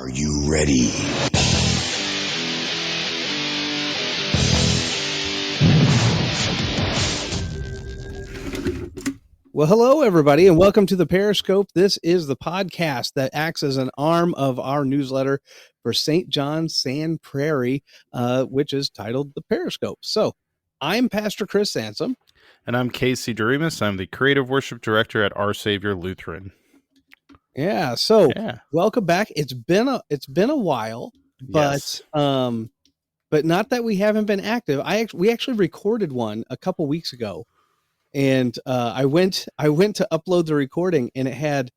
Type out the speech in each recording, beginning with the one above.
Are you ready? Well, hello, everybody, and welcome to the Parishscope. This is the podcast that acts as an arm of our newsletter for St. John Sand Prairie, which is titled the Parishscope. So I'm Pastor Chris Sansom. And I'm Casey Doremus. I'm the Creative Worship Director at Our Savior Lutheran. Yeah, so welcome back. It's been a while, but Yes. but not that we haven't been active. We actually recorded one a couple weeks ago. And I went to upload the recording, and it had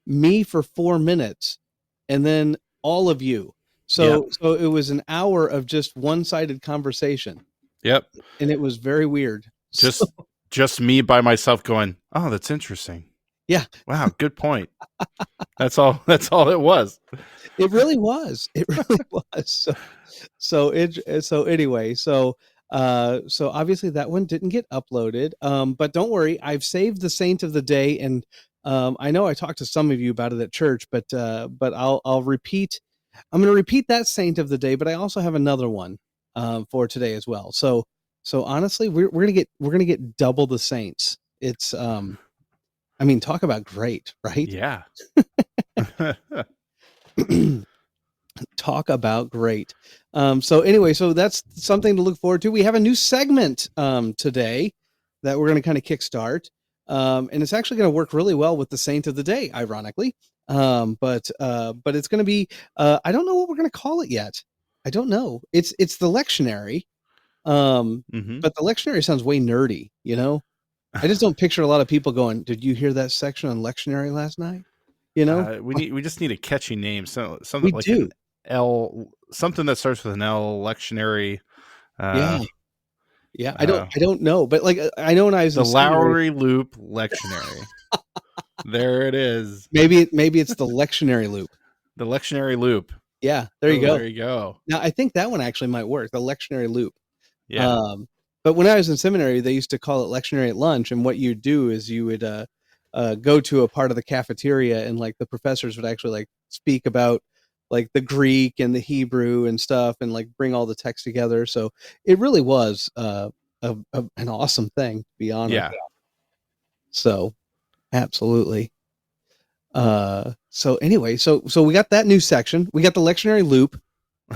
me for 4 minutes, and then all of you. So it was an hour of just one-sided conversation. Yep. And it was very weird. Just me by myself going, "Oh, that's interesting." Yeah. Wow, good point. That's all it was. It really was. It really was. So anyway, so obviously that one didn't get uploaded. But don't worry, I've saved the saint of the day, and I know I talked to some of you about it at church, but I'll repeat. I'm going to repeat that saint of the day, but I also have another one for today as well. So honestly, we're gonna get double the saints. It's I mean, talk about great, right? Yeah. Talk about great. So anyway, so that's something to look forward to. We have a new segment today that we're going to kind of kickstart. And it's actually going to work really well with the saint of the day, ironically. But it's going to be, I don't know what we're going to call it yet. I don't know. It's the lectionary. But the lectionary sounds way nerdy, you know? I just don't picture a lot of people going, "Did you hear that section on lectionary last night?" You know, we just need a catchy name. So something we like do. an L, something that starts with an L, lectionary. Yeah. I don't know, but like I know when I was the in Lowry Loop lectionary. There it is. Maybe it's the lectionary loop. The lectionary loop. Yeah, there you go. There you go. Now I think that one actually might work. The lectionary loop. Yeah. But when I was in seminary, they used to call it lectionary at lunch, and what you do is you would go to a part of the cafeteria, and like the professors would actually like speak about like the Greek and the Hebrew and stuff, and like bring all the text together. So it really was an awesome thing, to be honest. Yeah. So absolutely. So anyway, so we got that new section. We got the lectionary loop,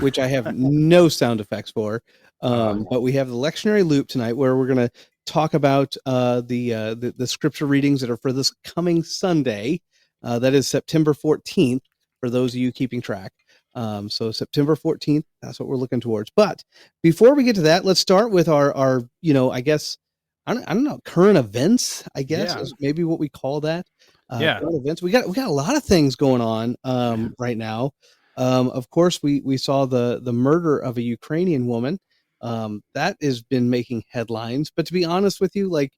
which I have no sound effects for. But we have the lectionary loop tonight, where we're going to talk about the scripture readings that are for this coming Sunday. That is September 14th, for those of you keeping track. So September 14th, that's what we're looking towards. But before we get to that, let's start with our I guess, I don't know, current events, I guess, is maybe what we call that. Current events. We got a lot of things going on right now. Of course, we saw the murder of a Ukrainian woman. That has been making headlines, but to be honest with you, like,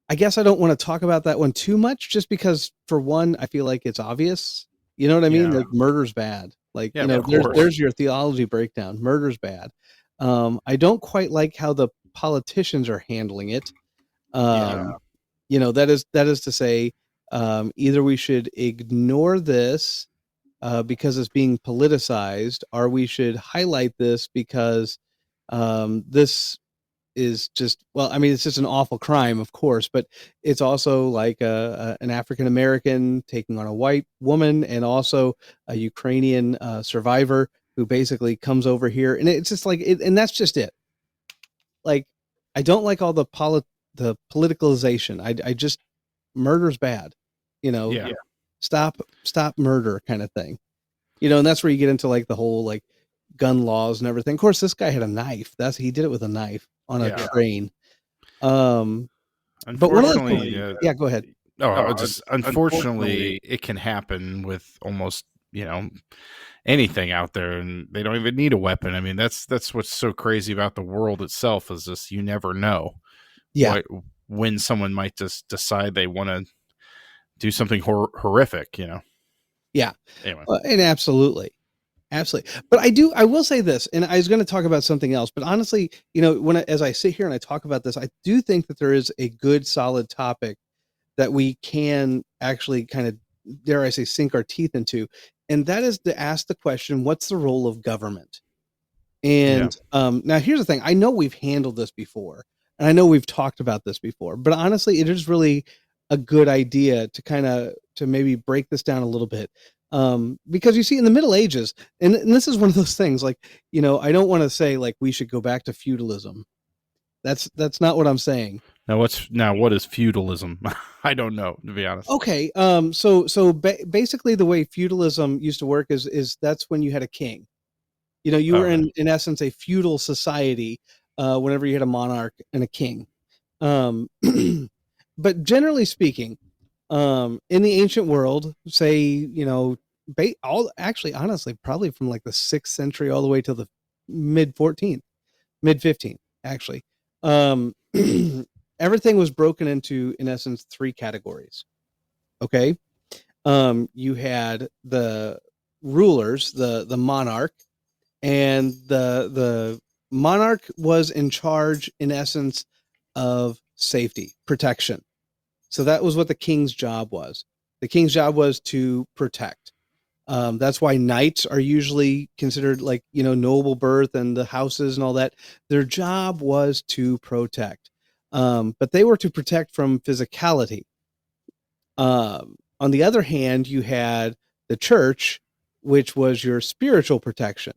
I guess I don't want to talk about that one too much, just because, for one, I feel like it's obvious. You know what I mean? Like, murder's bad. Like, there's your theology breakdown. Murder's bad. I don't quite like how the politicians are handling it. That is to say, either we should ignore this because it's being politicized, or we should highlight this because this is just, well, I mean, it's just an awful crime, of course, but it's also like an African American taking on a white woman, and also a Ukrainian survivor who basically comes over here, and it's just like, and that's just it. Like, I don't like all the politicalization. I just, murder's bad, Stop murder kind of thing, and that's where you get into like the whole like gun laws and everything. Of course, this guy had a knife. He did it with a knife on a train. But one of the go ahead. Unfortunately, it can happen with almost anything out there, and they don't even need a weapon. I mean, that's what's so crazy about the world itself, is this, you never know when someone might just decide they want to do something horrific, Yeah. Anyway. And absolutely. But I will say this, and I was going to talk about something else, but honestly, as I sit here and I talk about this, I do think that there is a good, solid topic that we can actually kind of dare I say, sink our teeth into, and that is to ask the question, what's the role of government? And now here's the thing. I know we've handled this before, and I know we've talked about this before, but honestly, it is really a good idea to maybe break this down a little bit. Because you see, in the Middle Ages, and this is one of those things, like, I don't want to say like we should go back to feudalism. That's not what I'm saying. Now what is feudalism? I don't know, to be honest. Okay. Basically, the way feudalism used to work is that's when you had a king. You were in essence a feudal society whenever you had a monarch and a king. But generally speaking, in the ancient world, say, honestly, probably from like the 6th century all the way to the mid 15th, actually, everything was broken into, in essence, 3 categories. Okay. You had the rulers, the monarch, and the monarch was in charge, in essence, of safety, protection. So that was what the king's job was. The king's job was to protect. That's why knights are usually considered like, noble birth, and the houses and all that. Their job was to protect. But they were to protect from physicality. On the other hand, you had the church, which was your spiritual protection.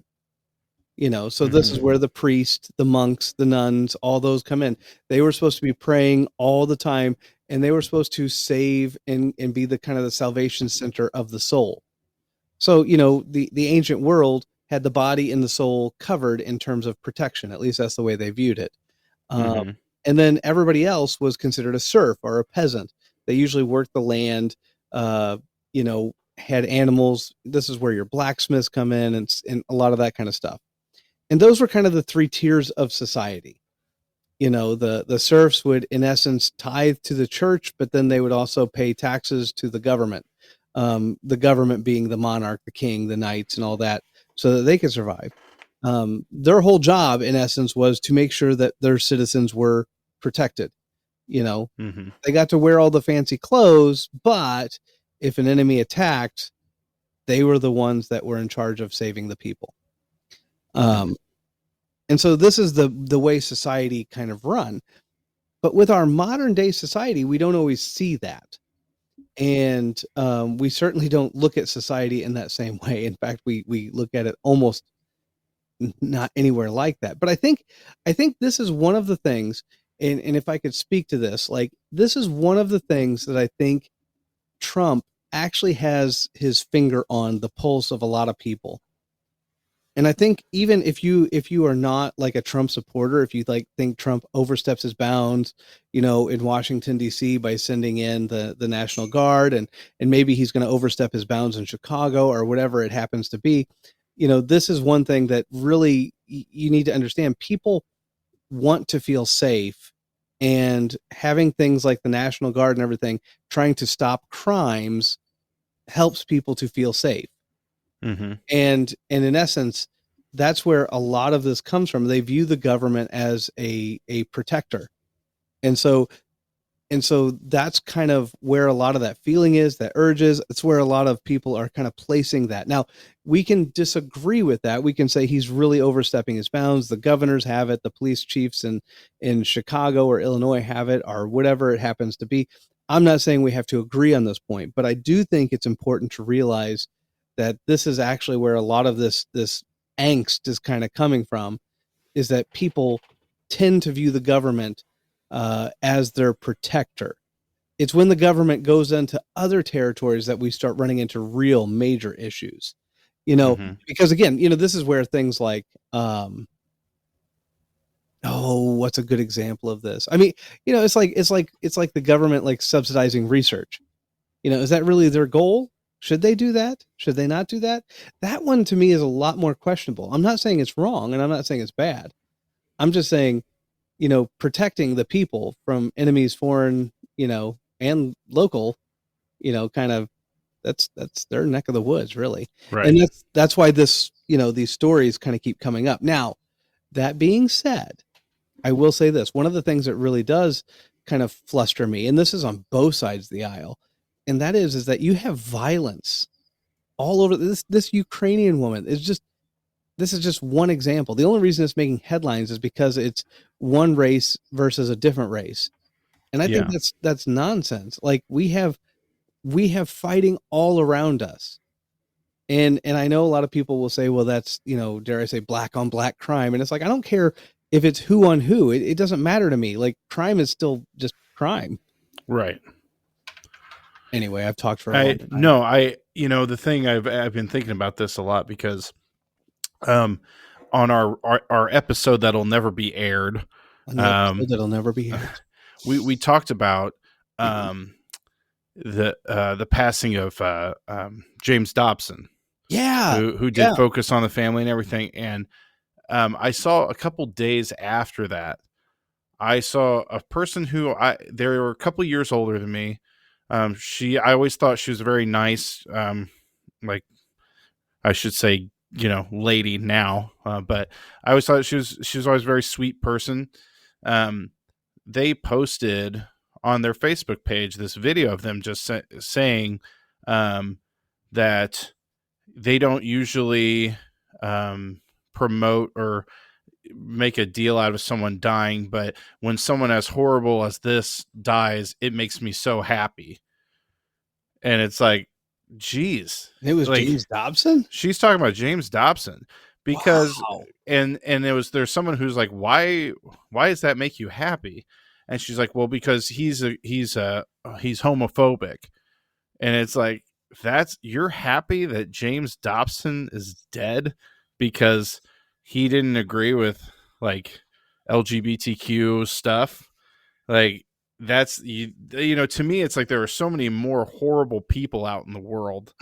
So this is where the priest, the monks, the nuns, all those come in. They were supposed to be praying all the time, and they were supposed to save and be the kind of the salvation center of the soul. So, the ancient world had the body and the soul covered in terms of protection. At least that's the way they viewed it. And then everybody else was considered a serf or a peasant. They usually worked the land, had animals. This is where your blacksmiths come in, and a lot of that kind of stuff. And those were kind of the 3 tiers of society. The serfs would, in essence, tithe to the church, but then they would also pay taxes to the government. The government being the monarch, the king, the knights, and all that, so that they could survive. Their whole job, in essence, was to make sure that their citizens were protected. They got to wear all the fancy clothes, but if an enemy attacked, they were the ones that were in charge of saving the people. And so this is the way society kind of run. But with our modern day society, we don't always see that. And we certainly don't look at society in that same way. In fact, we look at it almost not anywhere like that. But I think this is one of the things, and if I could speak to this, like, this is one of the things that I think Trump actually has his finger on the pulse of a lot of people. And I think even if you are not like a Trump supporter, if you think Trump oversteps his bounds, in Washington D.C. by sending in the National Guard, and maybe he's going to overstep his bounds in Chicago or whatever it happens to be, this is one thing that really you need to understand. People want to feel safe, and having things like the National Guard and everything trying to stop crimes helps people to feel safe. And in essence, that's where a lot of this comes from. They view the government as a protector. And so that's kind of where a lot of that feeling is, that urge is. It's where a lot of people are kind of placing that. Now, we can disagree with that. We can say he's really overstepping his bounds. The governors have it. The police chiefs in Chicago or Illinois have it, or whatever it happens to be. I'm not saying we have to agree on this point, but I do think it's important to realize that this is actually where a lot of this angst is kind of coming from, is that people tend to view the government as their protector. It's when the government goes into other territories that we start running into real major issues, because again, this is where things like, what's a good example of this? I mean, it's like the government like subsidizing research. Is that really their goal? Should they do that? Should they not do that? That one to me is a lot more questionable. I'm not saying it's wrong, and I'm not saying it's bad. I'm just saying, protecting the people from enemies, foreign, and local, kind of that's their neck of the woods, really. Right. And that's why this, these stories kind of keep coming up. Now, that being said, I will say this. One of the things that really does kind of fluster me, and this is on both sides of the aisle, and that is that you have violence all over this Ukrainian woman. This is just one example. The only reason it's making headlines is because it's one race versus a different race. And I think Yeah. that's nonsense. Like we have fighting all around us. And I know a lot of people will say, well, that's, dare I say, black on black crime. And it's like, I don't care if it's who on who. It doesn't matter to me. Like crime is still just crime. Right. Anyway, I've talked for a long time. The thing I've been thinking about this a lot because on our episode that'll never be aired, That'll never be aired. we talked about the passing of James Dobson. Yeah. Who did Focus on the Family and everything. And I saw a couple days after that, I saw a person who they were a couple years older than me. I always thought she was a very nice, like I should say, lady now. But I always thought she was always a very sweet person. They posted on their Facebook page this video of them just saying that they don't usually promote or make a deal out of someone dying, but when someone as horrible as this dies, it makes me so happy. And it's like, geez, it was like, James Dobson. She's talking about James Dobson because, wow. and there's someone who's like, why does that make you happy? And she's like, well, because he's homophobic. And it's like, you're happy that James Dobson is dead because he didn't agree with like LGBTQ stuff. Like that's, to me, it's like there are so many more horrible people out in the world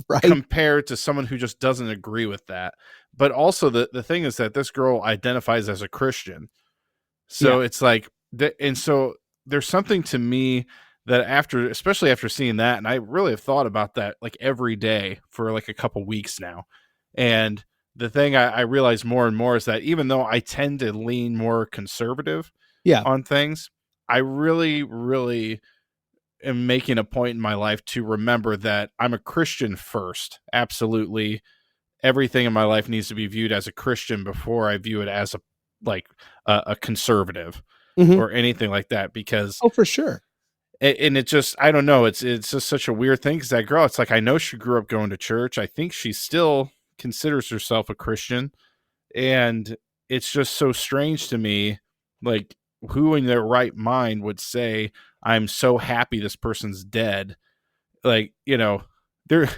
right, compared to someone who just doesn't agree with that. But also the thing is that this girl identifies as a Christian. So it's like, and so there's something to me that especially after seeing that, and I really have thought about that like every day for like a couple weeks now. And the thing I realize more and more is that even though I tend to lean more conservative on things, I really, really am making a point in my life to remember that I'm a Christian first. Absolutely. Everything in my life needs to be viewed as a Christian before I view it as a conservative or anything like that, because for sure. And it just, I don't know. It's just such a weird thing. Cause that girl, it's like, I know she grew up going to church. I think she still considers herself a Christian. And it's just so strange to me. Like, who in their right mind would say, I'm so happy this person's dead? Like, they're,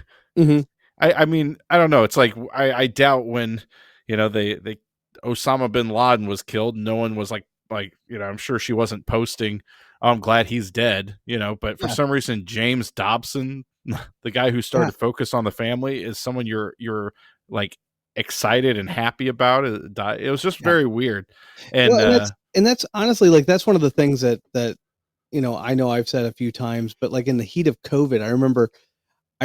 I mean, I don't know. It's like, I doubt when, they Osama bin Laden was killed, no one was like, I'm sure she wasn't posting, oh, I'm glad he's dead, but for some reason, James Dobson, the guy who started Focus on the Family, is someone you're like excited and happy about. It was just very weird. And, and that's honestly, like, that's one of the things that, I know I've said a few times, but like in the heat of COVID, I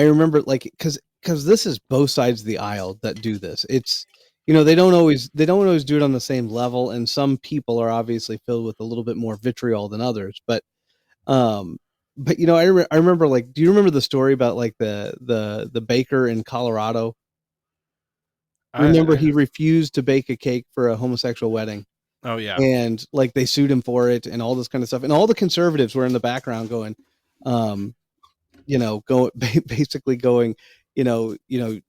remember like, cause this is both sides of the aisle that do this. It's, they don't always do it on the same level. And some people are obviously filled with a little bit more vitriol than others, but I remember, like, do you remember the story about like the baker in Colorado? Remember, he refused to bake a cake for a homosexual wedding. Oh yeah. And like they sued him for it and all this kind of stuff. And all the conservatives were in the background going, basically going,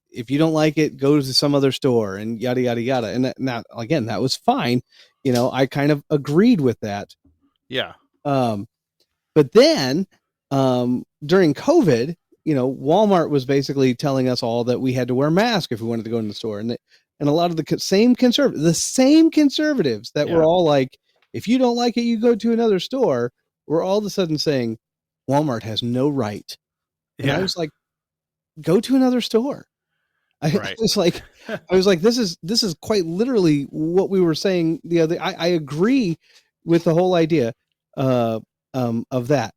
if you don't like it, go to some other store and yada, yada, yada. And now, again, that was fine. I kind of agreed with that. Yeah. But then during COVID, Walmart was basically telling us all that we had to wear masks if we wanted to go in the store. And a lot of the same conservatives that were all like, if you don't like it, you go to another store, were all of a sudden saying Walmart has no right. And I was like, go to another store. I was like, this is quite literally what we were saying the other. I agree with the whole idea of that.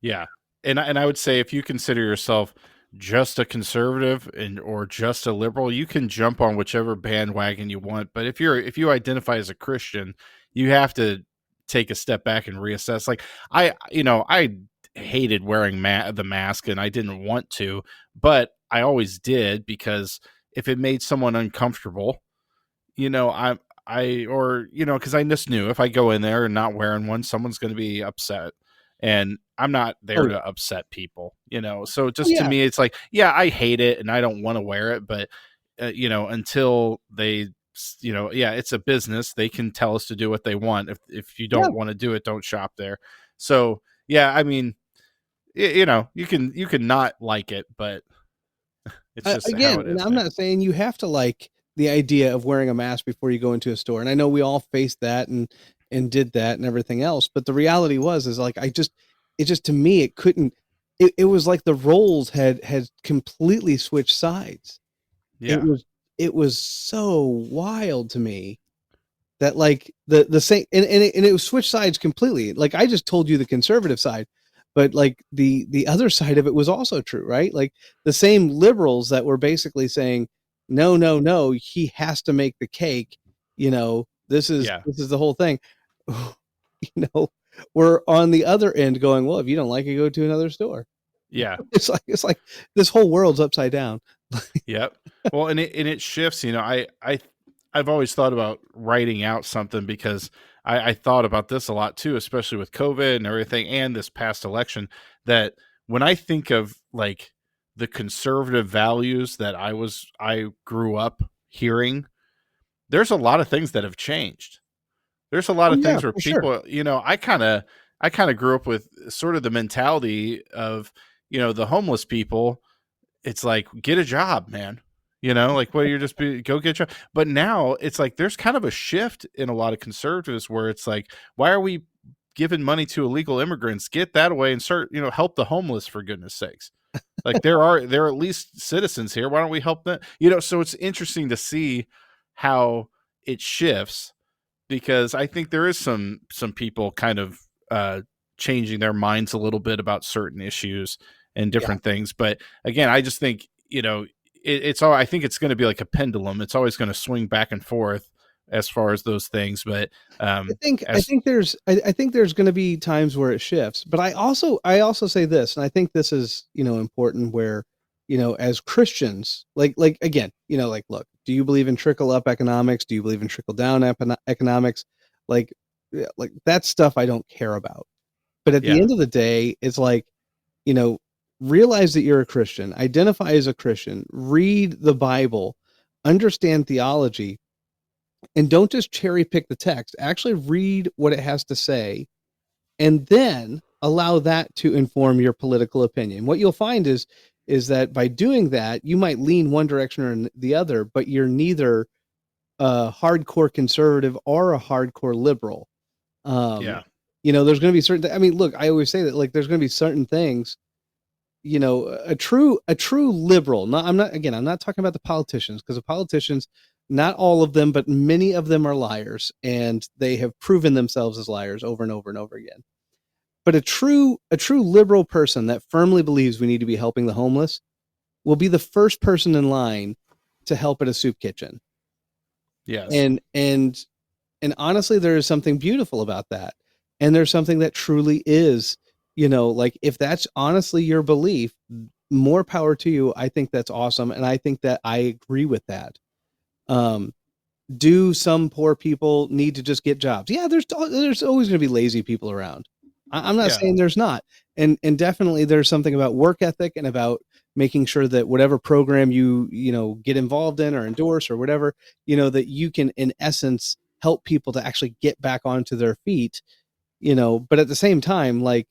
Yeah. And I would say if you consider yourself just a conservative or just a liberal, you can jump on whichever bandwagon you want. But if you identify as a Christian, you have to take a step back and reassess. Like I hated wearing the mask, and I didn't want to, but I always did because if it made someone uncomfortable, you know, or, you know, because I just knew if I go in there and not wearing one, someone's going to be upset. And I'm not Oh there yeah. to upset people, you know. So Oh just to yeah. me, it's like, yeah, I hate it and I don't want to wear it, but, you know, until they, you know, yeah, it's a business. They can tell us to do what they want. If you Yeah. don't want to do it, don't shop there. So, yeah, I mean, you know, you can not like it, but it's just how Again, it and is, I'm man. not saying you have to like the idea of wearing a mask before you go into a store. And I know we all faced that and did that and everything else. But the reality was is like it just to me it couldn't it was like the roles had completely switched sides. It Yeah, was it was so wild to me that like the same and it was switched sides completely. Like I just told you the conservative side, but like the other side of it was also true, right? Like the same liberals that were basically saying, no, no, no, he has to make the cake. You know, yeah, this is the whole thing. You know, we're on the other end going, well, if you don't like it, go to another store. yeah. It's like this whole world's upside down. Yep. Well, and it shifts. You know, I've always thought about writing out something because I thought about this a lot too, especially with COVID and everything, and this past election. That when I think of like the conservative values that I grew up hearing, there's a lot of things that have changed. There's a lot Oh of yeah, things where for sure. people, you know, I kind of grew up with sort of the mentality of, you know, the homeless people. It's like, get a job, man. You know, like, well, you're just go get a job. But now it's like there's kind of a shift in a lot of conservatives where it's like, why are we giving money to illegal immigrants? Get that away and start, you know, help the homeless for goodness sakes. Like there are at least citizens here. Why don't we help them? You know, so it's interesting to see how it shifts because I think there is some people kind of changing their minds a little bit about certain issues and Yeah. different things. But again, I just think you know it's all. I think it's going to be like a pendulum. It's always going to swing back and forth as far as those things. But as I think there's going to be times where it shifts, but I also say this, and I think this is you know important where you know as Christians, like again, you know, like look, do you believe in trickle up economics? Do you believe in trickle down economics? Like yeah, like that stuff I don't care about. But at the yeah, end of the day, it's like you know realize that you're a Christian, identify as a Christian, read the Bible, understand theology, and don't just cherry pick the text. Actually read what it has to say and then allow that to inform your political opinion. What you'll find is that by doing that, you might lean one direction or the other, but you're neither a hardcore conservative or a hardcore liberal. Um, yeah, you know, there's going to be certain. I mean, look, I always say that like there's going to be certain things. You know, a true liberal. Not, I'm not again. I'm not talking about the politicians because the politicians, not all of them, but many of them are liars, and they have proven themselves as liars over and over and over again. But a true liberal person that firmly believes we need to be helping the homeless will be the first person in line to help at a soup kitchen. yes, And and honestly, there is something beautiful about that. And there's something that truly is, you know, like if that's honestly your belief, more power to you. I think that's awesome. And I think that I agree with that. Um, do some poor people need to just get jobs? Yeah, there's always going to be lazy people around. I'm not yeah, saying there's not, and definitely there's something about work ethic and about making sure that whatever program you know get involved in or endorse or whatever you know that you can in essence help people to actually get back onto their feet. You know, but at the same time, like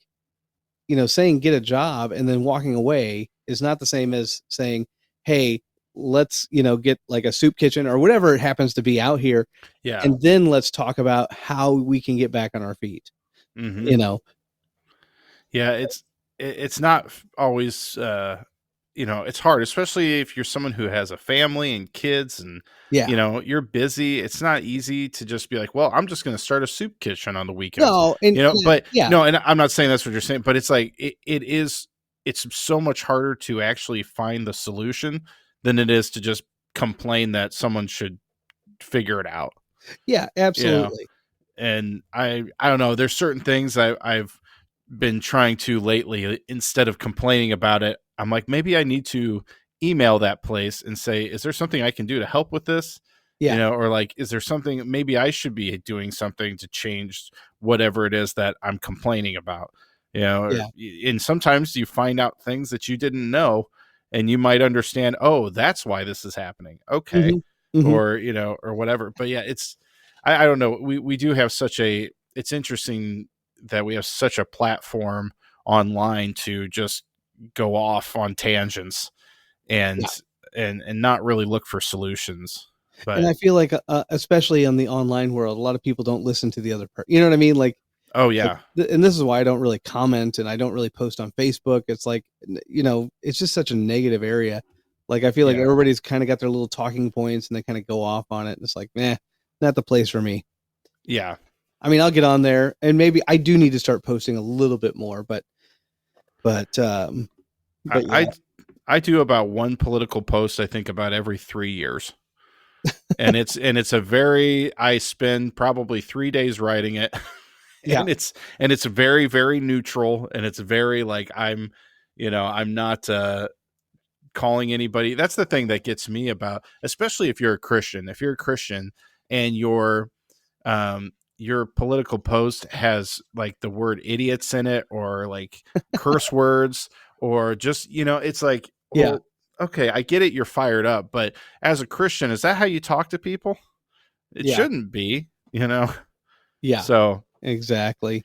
you know, saying get a job and then walking away is not the same as saying, hey, let's you know get like a soup kitchen or whatever it happens to be out here yeah. and then let's talk about how we can get back on our feet. Hmm. You know, Yeah, it's not always you know, it's hard, especially if you're someone who has a family and kids and yeah. you know, you're busy. It's not easy to just be like, well, I'm just going to start a soup kitchen on the weekends. No, You know, and but yeah, no, and I'm not saying that's what you're saying, but it's like it's so much harder to actually find the solution than it is to just complain that someone should figure it out. yeah, You know, absolutely. and I don't know, there's certain things I've been trying to lately, instead of complaining about it, I'm like, maybe I need to email that place and say, is there something I can do to help with this? Yeah. Or like, is there something maybe I should be doing something to change whatever it is that I'm complaining about? Yeah. And sometimes you find out things that you didn't know, and you might understand, oh, that's why this is happening. Okay. Hmm. Hmm. Or, or whatever. But yeah, I don't know. We do have it's interesting that we have such a platform online to just go off on tangents and Yeah. and not really look for solutions. And But I feel like, especially in the online world, a lot of people don't listen to the other person. You know what I mean? oh Like, yeah, and this is why I don't really comment and I don't really post on Facebook. It's like, it's just such a negative area. Like, I feel like yeah, everybody's kind of got their little talking points and they kind of go off on it. And it's like, not the place for me. yeah. I mean, I'll get on there and maybe I do need to start posting a little bit more, but, I, but yeah, I I do about one political post, I think, about every 3 years. And it's a very I spend probably 3 days writing it. yeah, And it's very, very neutral, and it's very like I'm not calling anybody. That's the thing that gets me about, especially if you're a Christian. If you're a Christian and your political post has like the word idiots in it, or like curse words, or just it's like, yeah, well, okay, I get it, you're fired up, but as a Christian, is that how you talk to people? It yeah, shouldn't be. yeah, So exactly.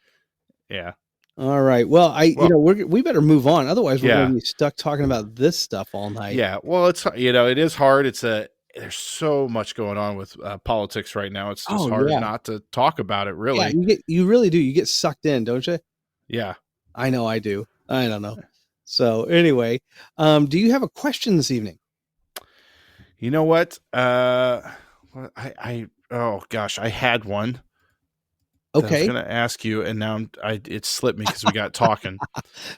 yeah. All right. Well, Well, we better move on. Otherwise, we're going to yeah. be stuck talking about this stuff all night. Yeah, well, it is hard. There's so much going on with politics right now. It's just Oh hard yeah. not to talk about it, Yeah, really. you really do. You get sucked in, don't you? Yeah. I know I do. I don't know. So anyway, do you have a question this evening? You know what? Oh gosh, I had one that I was Okay. going to ask you, and now it slipped me because we got talking.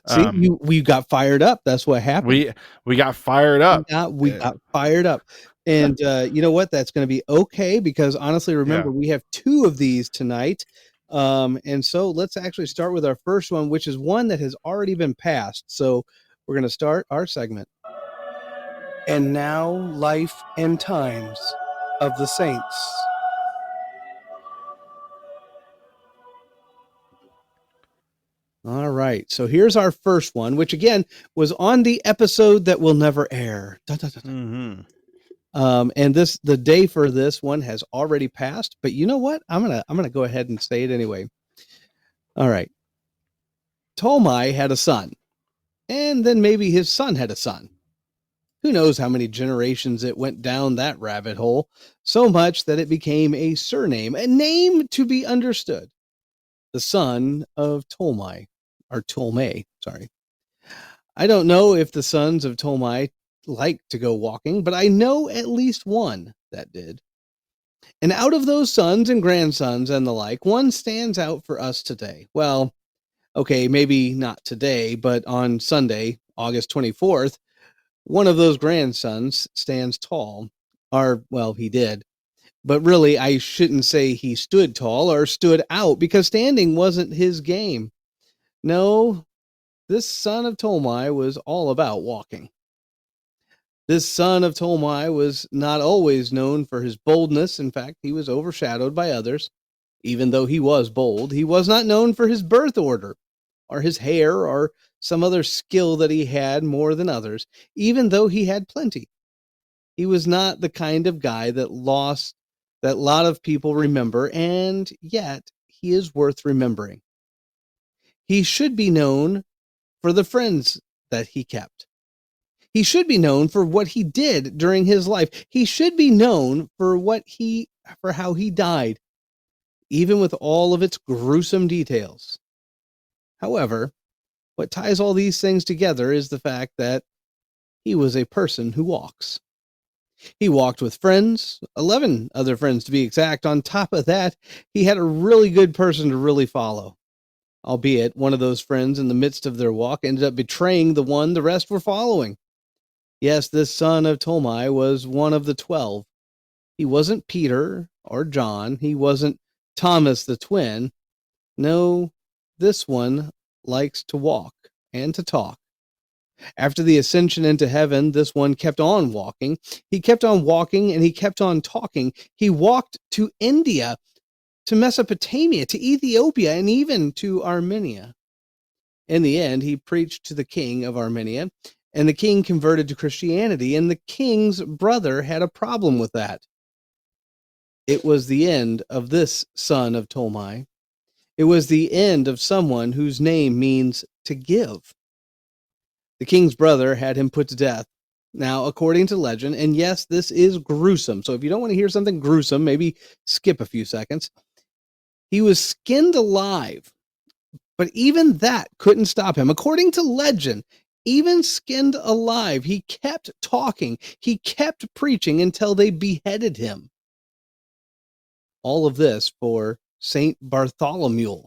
See, we got fired up. That's what happened. We got fired We up. got we Uh, got fired up. And you know what? That's going to be okay because honestly, yeah. remember we have two of these tonight. And so let's actually start with our first one, which is one that has already been passed. So we're going to start our segment. And now, life and times of the saints. All right. So here's our first one, which again was on the episode that will never air. Dun, dun, dun, dun. Mm-hmm. And the day for this one has already passed, but you know what? I'm gonna go ahead and say it anyway. All right. Tolmai had a son, and then maybe his son had a son. Who knows how many generations it went down that rabbit hole, so much that it became a surname, a name to be understood. The son of Tolmai, or Tolmai, sorry. I don't know if the sons of Tolmai like to go walking, but I know at least one that did. And out of those sons and grandsons and the like, one stands out for us today. Well, okay, maybe not today, but on Sunday, August 24th, one of those grandsons stands tall. Or, well, he did. But really, I shouldn't say he stood tall or stood out because standing wasn't his game. No, this son of Tolmai was all about walking. This son of Tolmai was not always known for his boldness. In fact, he was overshadowed by others. Even though he was bold, he was not known for his birth order or his hair or some other skill that he had more than others, even though he had plenty. He was not the kind of guy that a lot of people remember, and yet he is worth remembering. He should be known for the friends that he kept. He should be known for what he did during his life. He should be known for how he died, even with all of its gruesome details. However, what ties all these things together is the fact that he was a person who walks. He walked with friends, 11 other friends to be exact. On top of that, he had a really good person to really follow. Albeit one of those friends in the midst of their walk ended up betraying the one the rest were following. Yes, this son of Tolmai was one of the 12. He wasn't Peter or John. He wasn't Thomas the twin. No, this one likes to walk and to talk. After the ascension into heaven, this one kept on walking. He kept on walking and he kept on talking. He walked to India, to Mesopotamia, to Ethiopia, and even to Armenia. In the end, he preached to the king of Armenia, and the king converted to Christianity, and the king's brother had a problem with that. It was the end of this son of Tolmai. It was the end of someone whose name means to give. The king's brother had him put to death. Now, according to legend, and yes, this is gruesome, so if you don't want to hear something gruesome, maybe skip a few seconds. He was skinned alive, but even that couldn't stop him. According to legend, even skinned alive, he kept talking. He kept preaching until they beheaded him. All of this for Saint Bartholomew,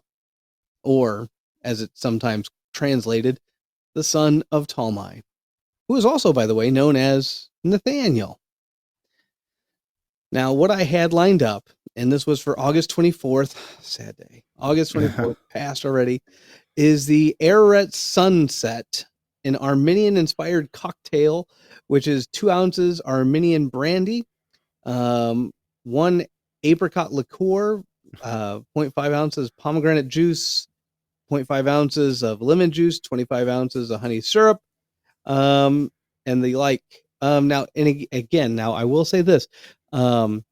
or as it's sometimes translated, the son of Tolmai, who is also, by the way, known as Nathaniel. Now, what I had lined up, and this was for August 24th, sad day, August 24th, passed already, is the Ararat Sunset, an Armenian-inspired cocktail, which is 2 ounces Armenian brandy, 1 apricot liqueur, 0.5 ounces pomegranate juice, 0.5 ounces of lemon juice, 25 ounces of honey syrup, and the like. Now, and again, now I will say this. The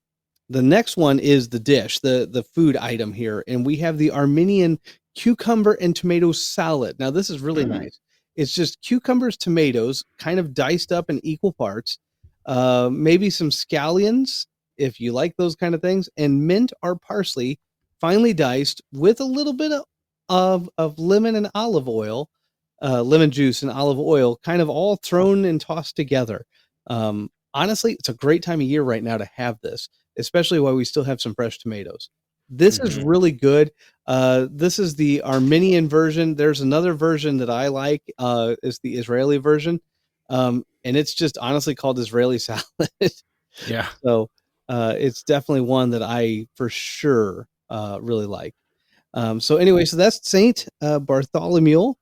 next one is the dish, the food item here, and we have the Armenian cucumber and tomato salad. Now, this is really nice. It's just cucumbers, tomatoes, kind of diced up in equal parts, maybe some scallions, if you like those kind of things, and mint or parsley, finely diced with a little bit of lemon and olive oil, lemon juice and olive oil, kind of all thrown and tossed together. Honestly, it's a great time of year right now to have this, especially while we still have some fresh tomatoes. This is really good. This is the Armenian version. There's another version that I like, is the Israeli version. And it's just honestly called Israeli salad. Yeah. So it's definitely one that I for sure really like. So anyway, so that's Saint Bartholomew.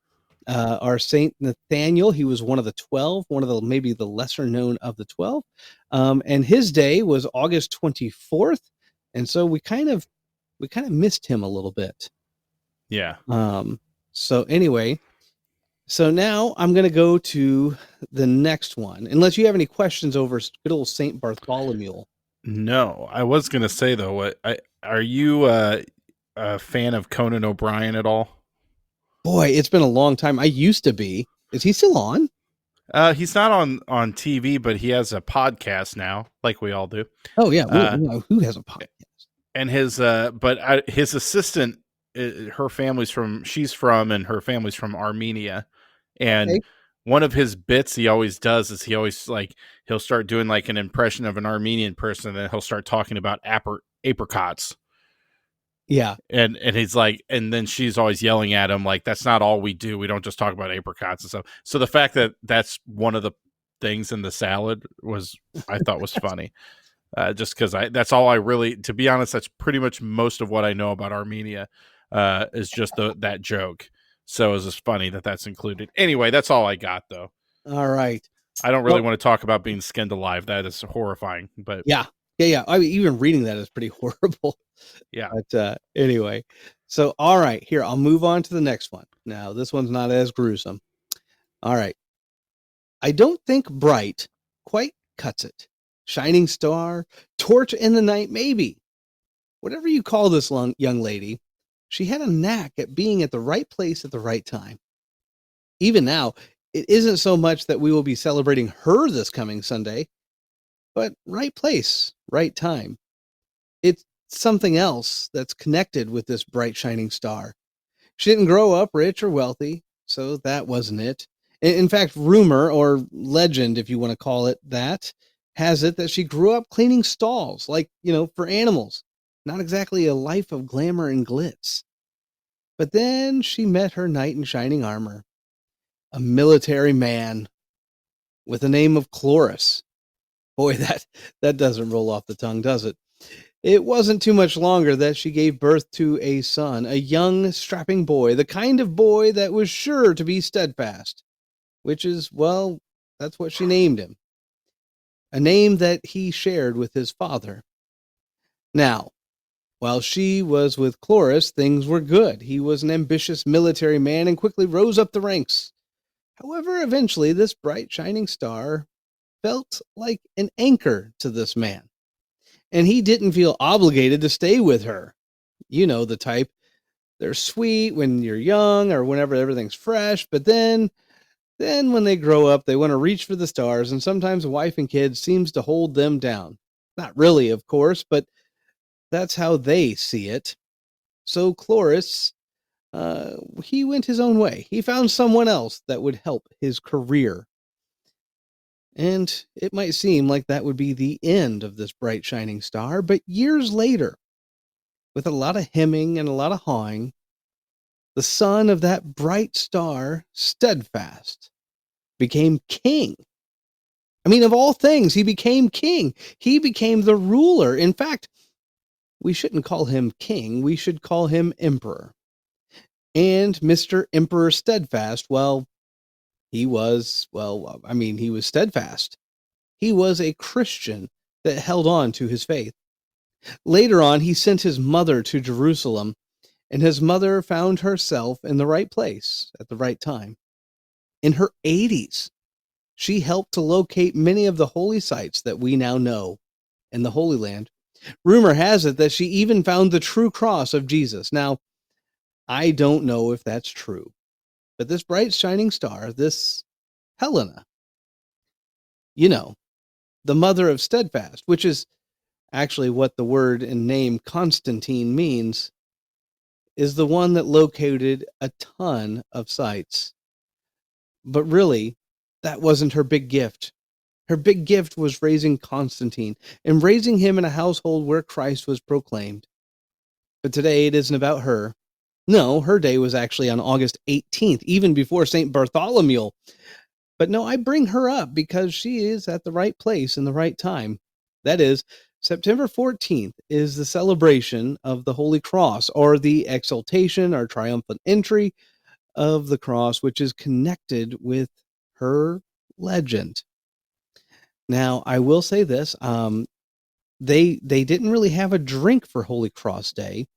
Our Saint Nathaniel, he was one of the 12, one of the maybe the lesser known of the 12, and his day was August 24th, and so we kind of missed him a little bit. Yeah. So anyway, so now I'm going to go to the next one, unless you have any questions over good old Saint Bartholomew. No, I was going to say though, are you a fan of Conan O'Brien at all? Boy, it's been a long time. I used to be. Is he still on? He's not on TV, but he has a podcast now, like we all do. Oh yeah, who has a podcast? And his his assistant, her family's from and her family's from Armenia, and Okay. one of his bits he always does is he'll start doing like an impression of an Armenian person, and then he'll start talking about apricots. Yeah. And he's like, and then she's always yelling at him like, that's not all we do. We don't just talk about apricots and stuff. So the fact that that's one of the things in the salad I thought was funny. Just because that's all I really, to be honest, that's pretty much most of what I know about Armenia, is just that joke. So it's just funny that that's included. Anyway, that's all I got though. All right. I don't really want to talk about being skinned alive. That is horrifying, but yeah. I mean, even reading that is pretty horrible. Yeah. But anyway, so all right, here I'll move on to the next one. Now this one's not as gruesome. All right. I don't think bright quite cuts it. Shining star, torch in the night, maybe. Whatever you call this young lady, she had a knack at being at the right place at the right time. Even now, it isn't so much that we will be celebrating her this coming Sunday, but right place, right time. It's something else that's connected with this bright shining star. She didn't grow up rich or wealthy, so that wasn't it. In fact, rumor or legend, if you want to call it that, has it that she grew up cleaning stalls, like, for animals. Not exactly a life of glamour and glitz. But then she met her knight in shining armor, a military man with the name of Chloris. Boy, that doesn't roll off the tongue, does it? It wasn't too much longer that she gave birth to a son, a young, strapping boy, the kind of boy that was sure to be steadfast, which is, well, that's what she named him, a name that he shared with his father. Now, while she was with Cloris, things were good. He was an ambitious military man and quickly rose up the ranks. However, eventually, this bright, shining star felt like an anchor to this man, and he didn't feel obligated to stay with her. You know the type. They're sweet when you're young or whenever everything's fresh, but then when they grow up, they want to reach for the stars, and sometimes a wife and kids seems to hold them down. Not really, of course, but that's how they see it. So Cloris, he went his own way. He found someone else that would help his career. And it might seem like that would be the end of this bright shining star, but years later, with a lot of hemming and a lot of hawing, the son of that bright star, Steadfast, became king. I mean, of all things, he became king. He became the ruler. In fact, we shouldn't call him king. We should call him emperor. And Mr. Emperor Steadfast, well, he was steadfast. He was a Christian that held on to his faith. Later on, he sent his mother to Jerusalem, and his mother found herself in the right place at the right time. In her 80s, she helped to locate many of the holy sites that we now know in the Holy Land. Rumor has it that she even found the true cross of Jesus. Now, I don't know if that's true, but this bright shining star, this Helena, the mother of Steadfast, which is actually what the word and name Constantine means, is the one that located a ton of sites. But really, that wasn't her big gift. Her big gift was raising Constantine and raising him in a household where Christ was proclaimed. But today it isn't about her. No, her day was actually on August 18th, even before St. Bartholomew. But no, I bring her up because she is at the right place in the right time. That is, September 14th is the celebration of the Holy Cross, or the exaltation or triumphant entry of the cross, which is connected with her legend. Now, I will say this, they didn't really have a drink for Holy Cross Day,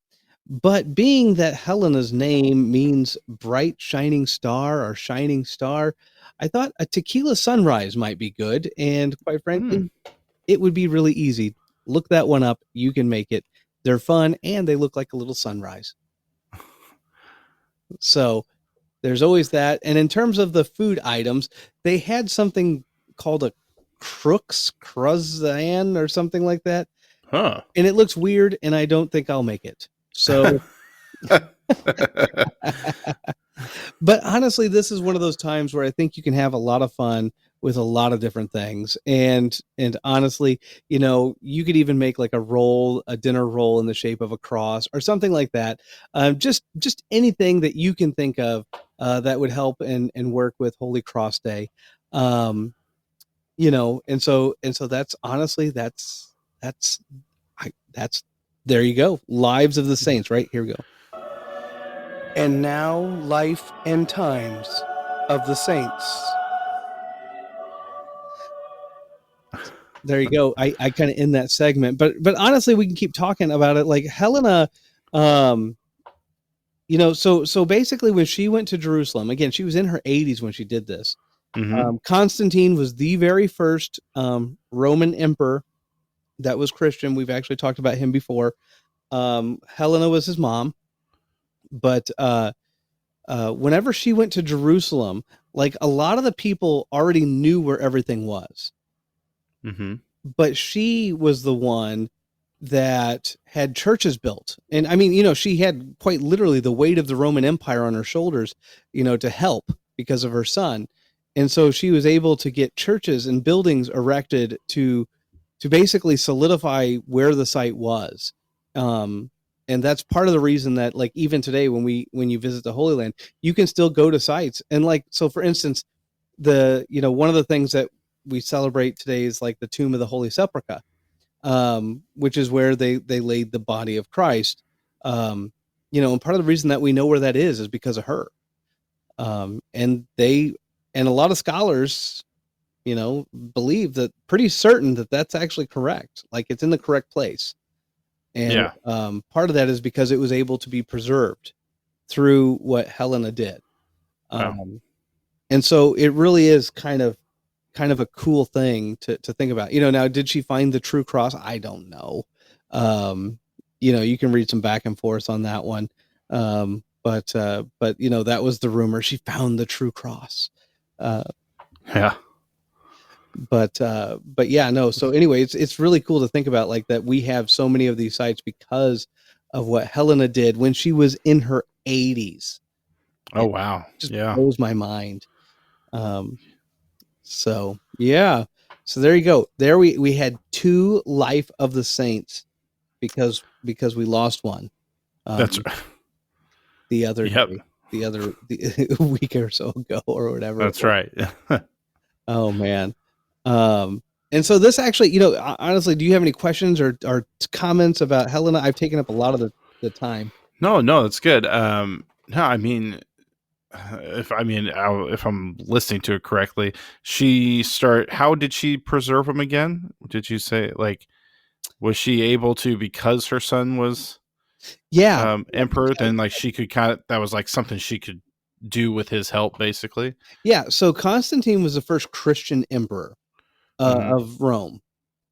but being that Helena's name means bright shining star or shining star, I thought a tequila sunrise might be good, and quite frankly, it would be really easy. Look that one up. You can make it. They're fun, and they look like a little sunrise. So there's always that. And in terms of the food items, they had something called a croissant or something like that. Huh. And it looks weird, and I don't think I'll make it. So, but honestly, this is one of those times where I think you can have a lot of fun with a lot of different things. And honestly, you could even make like a dinner roll in the shape of a cross or something like that. Just anything that you can think of that would help and work with Holy Cross Day. And so that's honestly, that's there you go. Lives of the Saints, right? Here we go. And now, life and times of the saints. There you go. I kind of end that segment, but honestly, we can keep talking about it. Like Helena, so basically, when she went to Jerusalem, again, she was in her 80s when she did this. Mm-hmm. Constantine was the very first Roman emperor that was Christian. We've actually talked about him before. Helena was his mom, but whenever she went to Jerusalem, like a lot of the people already knew where everything was. Mm-hmm. But she was the one that had churches built. And I mean, she had quite literally the weight of the Roman Empire on her shoulders, to help because of her son. And so she was able to get churches and buildings erected to basically solidify where the site was. And that's part of the reason that, like, even today, when you visit the Holy Land, you can still go to sites. And like, so for instance, one of the things that we celebrate today is like the Tomb of the Holy Sepulchre. which is where they laid the body of Christ. And part of the reason that we know where that is because of her. And a lot of scholars, believe that, pretty certain that that's actually correct. Like, it's in the correct place. And part of that is because it was able to be preserved through what Helena did. And so it really is kind of a cool thing to think about. Now, did she find the true cross? I don't know. You can read some back and forth on that one. But that was the rumor. She found the true cross. Yeah. But yeah, no. So anyway, it's really cool to think about, like, that we have so many of these sites because of what Helena did when she was in her 80s. Oh, wow. It just blows my mind. So yeah. So there you go. There we had 2 Life of the Saints because we lost one. That's the other day, the week or so ago or whatever. That's right. Oh man. And so this actually, honestly, do you have any questions or comments about Helena? I've taken up a lot of the time. No, that's good. No, I mean, if I'm listening to it correctly, how did she preserve him again? Did you say, like, was she able to, because her son was emperor, then, like, she could that was like something she could do with his help, basically? Yeah. So Constantine was the first Christian emperor of Rome.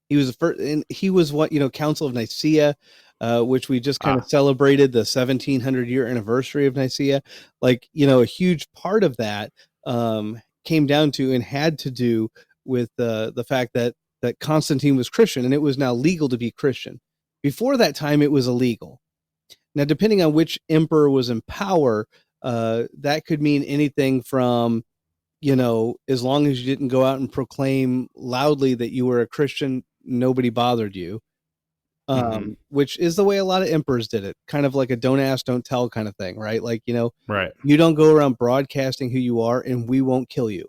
He was the first, and he was Council of Nicaea, which we just kind of celebrated the 1700-year anniversary of Nicaea. Like, a huge part of that came down to and had to do with the fact that Constantine was Christian, and it was now legal to be Christian. Before that time, it was illegal. Now, depending on which emperor was in power, that could mean anything from, as long as you didn't go out and proclaim loudly that you were a Christian, nobody bothered you. Which is the way a lot of emperors did it, kind of like a don't ask, don't tell kind of thing, right? Like, right. You don't go around broadcasting who you are, and we won't kill you.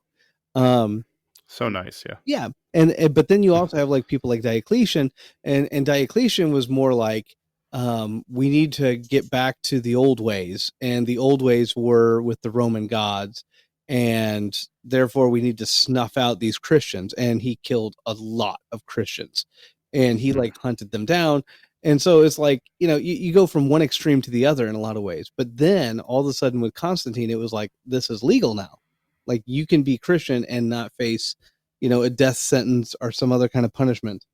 So nice, yeah. Yeah, and but then you also have, like, people like Diocletian, and Diocletian was more like, we need to get back to the old ways, and the old ways were with the Roman gods, and therefore we need to snuff out these Christians. And he killed a lot of Christians, and he like hunted them down. And so it's like, you go from one extreme to the other in a lot of ways. But then all of a sudden with Constantine, it was like, this is legal now. Like, you can be Christian and not face, a death sentence or some other kind of punishment.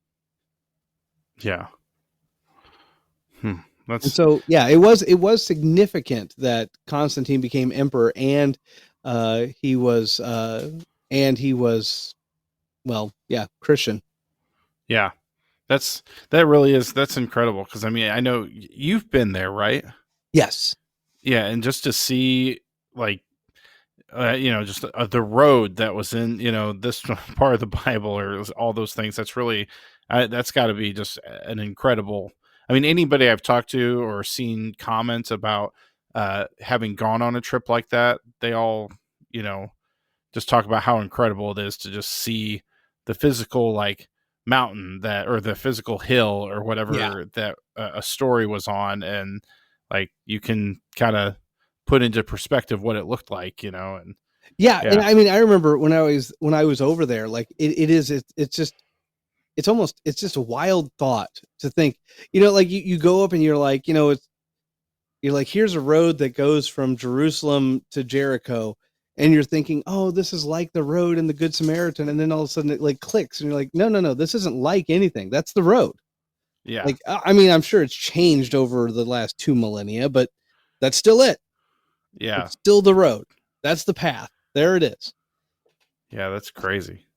Yeah. And so, yeah, it was significant that Constantine became emperor, and he was Christian. Yeah. That's incredible, because I mean, I know you've been there, right? Yes. Yeah, and just to see, like, just the road that was in, this part of the Bible, or all those things. That's really, that's got to be just an incredible. I mean, anybody I've talked to or seen comments about having gone on a trip like that, they all, just talk about how incredible it is to just see the physical, like, mountain or the physical hill or whatever that a story was on, and, like, you can kind of put into perspective what it looked like, and and I mean, I remember when I was over there, like, it's just a wild thought to think, like, you go up and you're like, you're like, here's a road that goes from Jerusalem to Jericho, and you're thinking, oh, this is like the road in the Good Samaritan, and then all of a sudden it, like, clicks, and you're like, no, this isn't like anything. That's the road. Yeah. Like, I mean, I'm sure it's changed over the last 2 millennia, but that's still it. Yeah. It's still the road. That's the path. There it is. Yeah, that's crazy.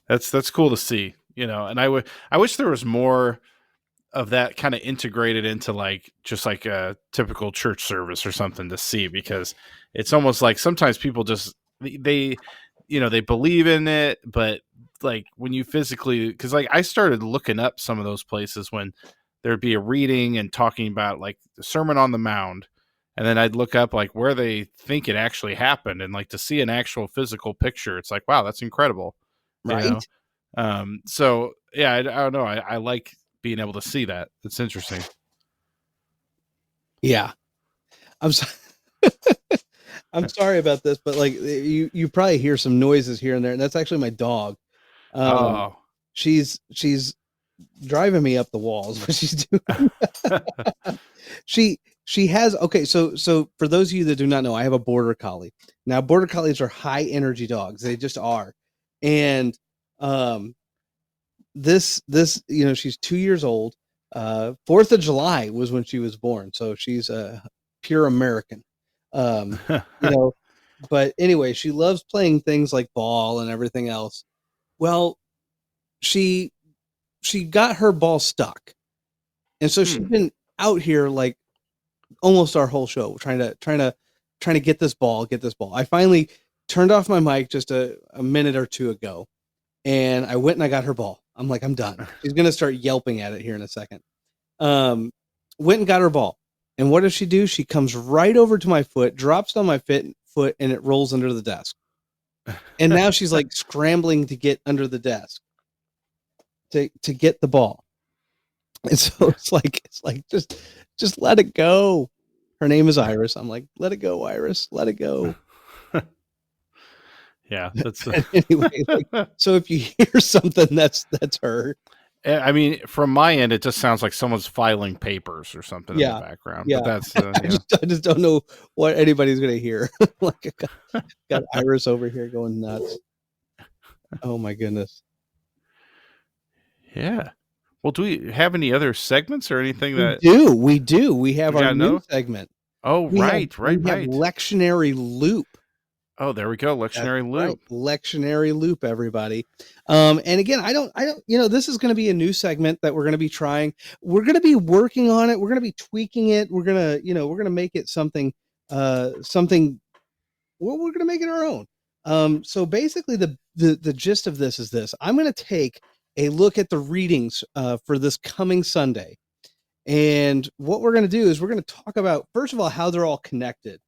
That's cool to see, and I wish there was more of that kind of integrated into, like, just like a typical church service or something to see, because it's almost like sometimes people just, they believe in it, but, like, when you physically, because, like, I started looking up some of those places when there'd be a reading and talking about, like, the Sermon on the Mount, and then I'd look up, like, where they think it actually happened, and, like, to see an actual physical picture, it's like, wow, that's incredible, right? So yeah, I don't know. I like being able to see that. It's interesting. Yeah. I'm so- I'm sorry about this, but like you probably hear some noises here and there, and that's actually my dog. Um, Oh. she's driving me up the walls. What she's doing? She she has okay. So for those of you that do not know, I have a border collie. Now, border collies are high energy dogs. They just are, and um, this she's 2 years old. 4th of July was when she was born, so she's a pure American. Um, you know, but anyway, she loves playing things like ball and everything else. Well, she she got her ball stuck, and so she's been out here like almost our whole show trying to get this ball. I finally turned off my mic just a minute or two ago, and I went and I got her ball. I'm like, I'm done. She's gonna start yelping at it here in a second. Um, Went and got her ball, and what does she do? She comes right over to my foot, drops on my foot, and it rolls under the desk. And now she's like scrambling to get under the desk to get the ball. And so it's like just let it go. Her name is Iris. I'm like, let it go, Iris. Let it go. Yeah, that's Anyway, like, so if you hear something, that's her. I mean, from my end, it just sounds like someone's filing papers or something in the Yeah, background. yeah. But that's I just don't know what anybody's gonna hear. Like got Iris over here going nuts. Oh my goodness. yeah. Well, do we have any other segments or anything We that do. We do. We have we our got to new know? segment. Oh, We have right, right, we have right. lectionary loop. Oh, there we go. That's Lectionary right. loop. Lectionary loop, everybody. And again, I don't, this is going to be a new segment that we're going to be trying. We're going to be working on it. We're going to be tweaking it. We're going to make it something, something, well, we're going to make it our own. So basically the gist of this is this: I'm going to take a look at the readings, for this coming Sunday. And what we're going to do is we're going to talk about, first of all, how they're all connected.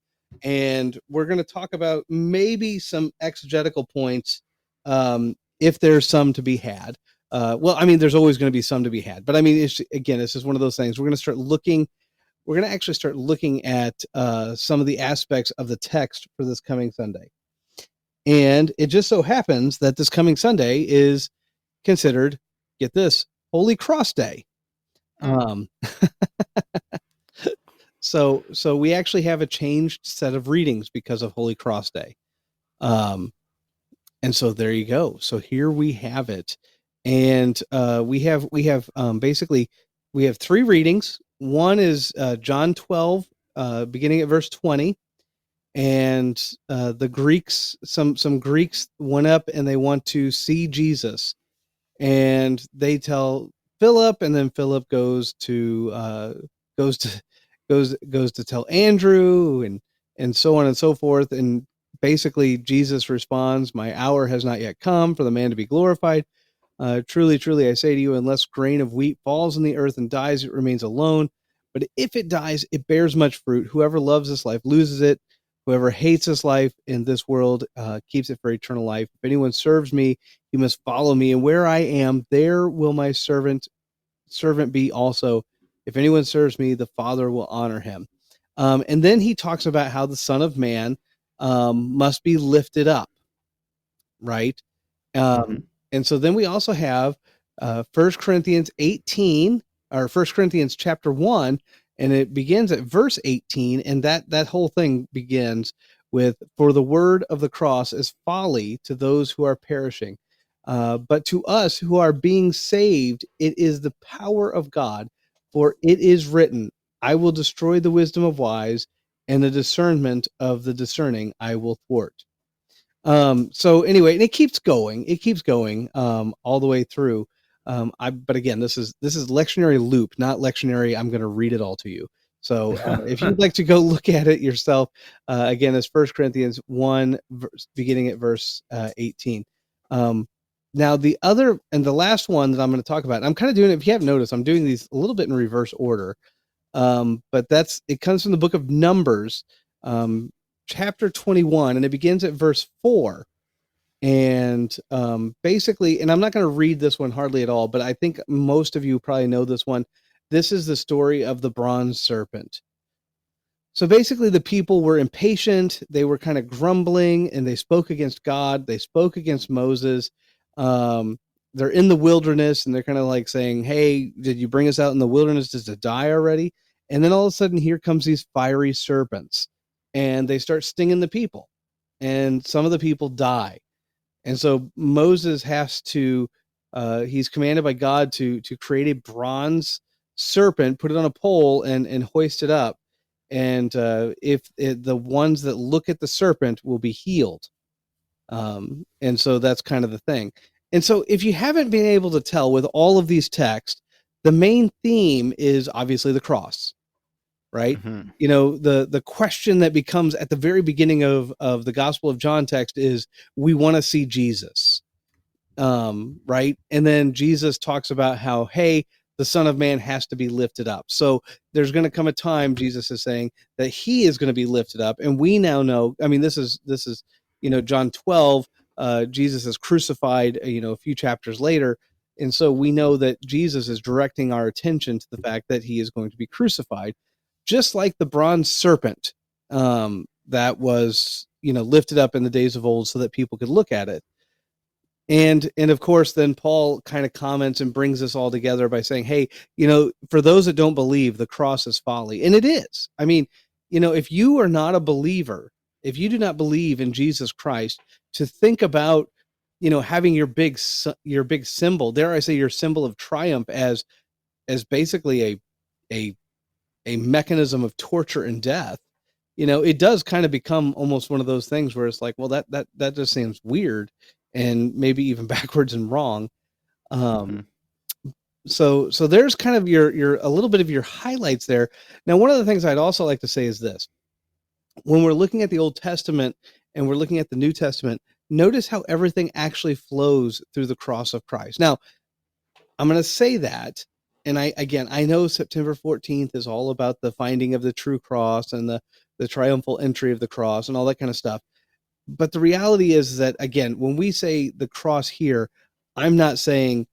And we're going to talk about maybe some exegetical points, if there's some to be had. Well, I mean, there's always going to be some to be had. But I mean, again, it's just one of those things. We're going to actually start looking at some of the aspects of the text for this coming Sunday. And it just so happens that this coming Sunday is considered, get this, Holy Cross Day. Um, so we actually have a changed set of readings because of Holy Cross Day. And so there you go. So here we have it. And we have basically we have three readings. One is John 12, beginning at verse 20. And the Greeks, some Greeks went up and they want to see Jesus. And they tell Philip, and then Philip goes to goes to tell Andrew, and so on and so forth. And basically Jesus responds, my hour has not yet come for the man to be glorified. Truly, truly, I say to you, unless grain of wheat falls in the earth and dies, it remains alone. But if it dies, it bears much fruit. Whoever loves this life loses it. Whoever hates this life in this world keeps it for eternal life. If anyone serves me, he must follow me. And where I am, there will my servant be also. If anyone serves me, the Father will honor him. And then he talks about how the Son of Man must be lifted up, right? Mm-hmm. And so then we also have 1 Corinthians 18, or 1 Corinthians chapter 1, and it begins at verse 18, and that whole thing begins with, for the word of the cross is folly to those who are perishing. But to us who are being saved, it is the power of God. For it is written, I will destroy the wisdom of wise, and the discernment of the discerning I will thwart. So anyway, and it keeps going all the way through. But again, this is lectionary loop, not lectionary I'm going to read it all to you. So if you'd like to go look at it yourself, again, it's 1 Corinthians 1, beginning at verse 18. Now the other and the last one that I'm going to talk about, I'm kind of doing it, if you haven't noticed, I'm doing these a little bit in reverse order. But it comes from the book of Numbers, chapter 21, and it begins at verse 4. And basically, and I'm not going to read this one hardly at all, but I think most of you probably know this one. This is the story of the bronze serpent. So basically, the people were impatient. They were kind of grumbling, and they spoke against God. They spoke against Moses. Um, they're in the wilderness, and they're kind of like saying, "Hey, did you bring us out in the wilderness just to die already?" And then all of a sudden, here comes these fiery serpents, and they start stinging the people, and some of the people die. And so Moses has to, he's commanded by God to create a bronze serpent, put it on a pole, and hoist it up. And the ones that look at the serpent will be healed. And so that's kind of the thing. And so if you haven't been able to tell with all of these texts, the main theme is obviously the cross, right? Mm-hmm. You know, the question that becomes at the very beginning of the Gospel of John text is, we want to see Jesus, right? And then Jesus talks about how, hey, the Son of Man has to be lifted up. So there's going to come a time, Jesus is saying, that he is going to be lifted up. And we now know, I mean, this is, you know, John 12, Jesus is crucified, you know, a few chapters later. And so we know that Jesus is directing our attention to the fact that he is going to be crucified, just like the bronze serpent, that was, you know, lifted up in the days of old so that people could look at it. And of course, then Paul kind of comments and brings this all together by saying, hey, you know, for those that don't believe, the cross is folly. And it is. I mean, you know, if you are not a believer, if you do not believe in Jesus Christ, to think about, you know, having your big symbol, dare I say your symbol of triumph, as basically a a mechanism of torture and death, you know, it does kind of become almost one of those things where it's like, well, that just seems weird and maybe even backwards and wrong. Mm-hmm. Um, so there's kind of your a little bit of your highlights there. Now, one of the things I'd also like to say is this: when we're looking at the Old Testament and we're looking at the New Testament, notice how everything actually flows through the cross of Christ. Now, I'm going to say that, and I know September 14th is all about the finding of the true cross and the triumphal entry of the cross and all that kind of stuff. But the reality is that, again, when we say the cross here, I'm not saying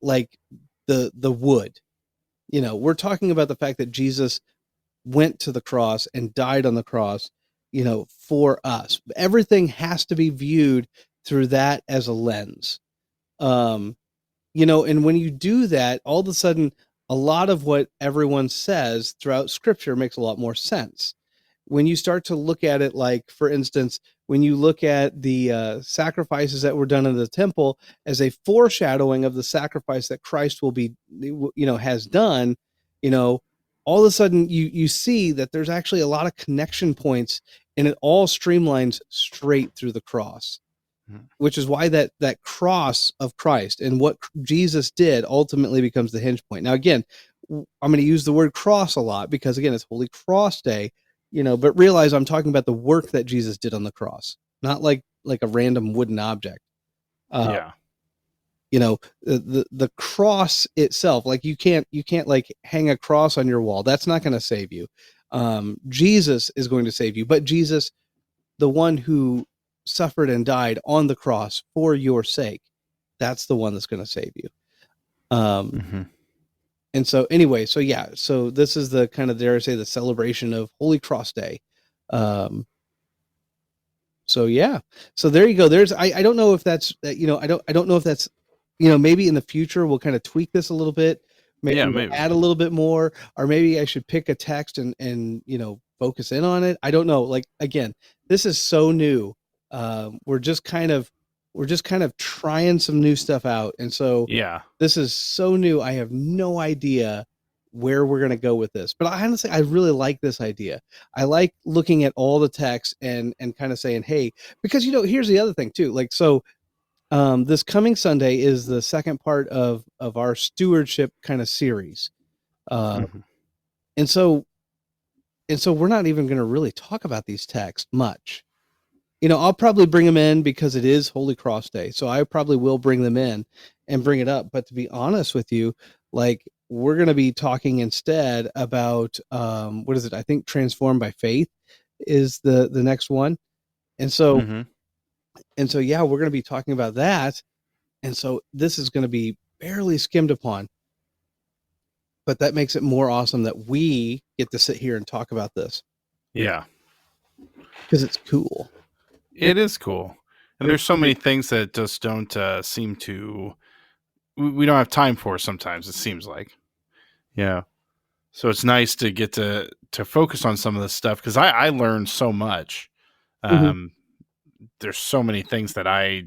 like the wood. You know, we're talking about the fact that Jesus went to the cross and died on the cross, you know, for us. Everything has to be viewed through that as a lens. Um, you know, and when you do that, all of a sudden, a lot of what everyone says throughout scripture makes a lot more sense. When you start to look at it, like, for instance, when you look at the sacrifices that were done in the temple as a foreshadowing of the sacrifice that Christ will be, you know, has done, you know, all of a sudden you see that there's actually a lot of connection points, and it all streamlines straight through the cross, which is why that cross of Christ and what Jesus did ultimately becomes the hinge point. Now, again, I'm going to use the word cross a lot because, again, it's Holy Cross Day, you know, but realize I'm talking about the work that Jesus did on the cross, not like a random wooden object. Yeah. You know, the cross itself, like you can't like hang a cross on your wall. That's not going to save you. Jesus is going to save you, but Jesus, the one who suffered and died on the cross for your sake, that's the one that's going to save you. Mm-hmm. And so anyway, so yeah, so this is the kind of, dare I say, the celebration of Holy Cross Day. So yeah, so there you go. There's, I don't know if that's, you know, I don't know if that's, you know, maybe in the future we'll kind of tweak this a little bit. Maybe Yeah, we'll maybe. add a little bit more, or maybe I should pick a text and, you know, focus in on it. I don't know. Like, again, this is so new. We're just kind of, trying some new stuff out. And so Yeah. this is so new. I have no idea where we're going to go with this, but I really like this idea. I like looking at all the text and kind of saying, hey, because, you know, here's the other thing too. Like, so this coming Sunday is the second part of our stewardship kind of series. Mm-hmm. And so we're not even going to really talk about these texts much. You know, I'll probably bring them in because it is Holy Cross Day. So I probably will bring them in and bring it up. But to be honest with you, like, we're going to be talking instead about, what is it? I think Transformed by Faith is the next one. And so Mm-hmm. And so, yeah, we're going to be talking about that. And so this is going to be barely skimmed upon, but that makes it more awesome that we get to sit here and talk about this Yeah. because it's cool. It is cool. And And there's it's so something, many things that just don't seem to we don't have time for sometimes, it seems like. Yeah. So it's nice to get to focus on some of this stuff because I learned so much. Mhm. Um, there's so many things that I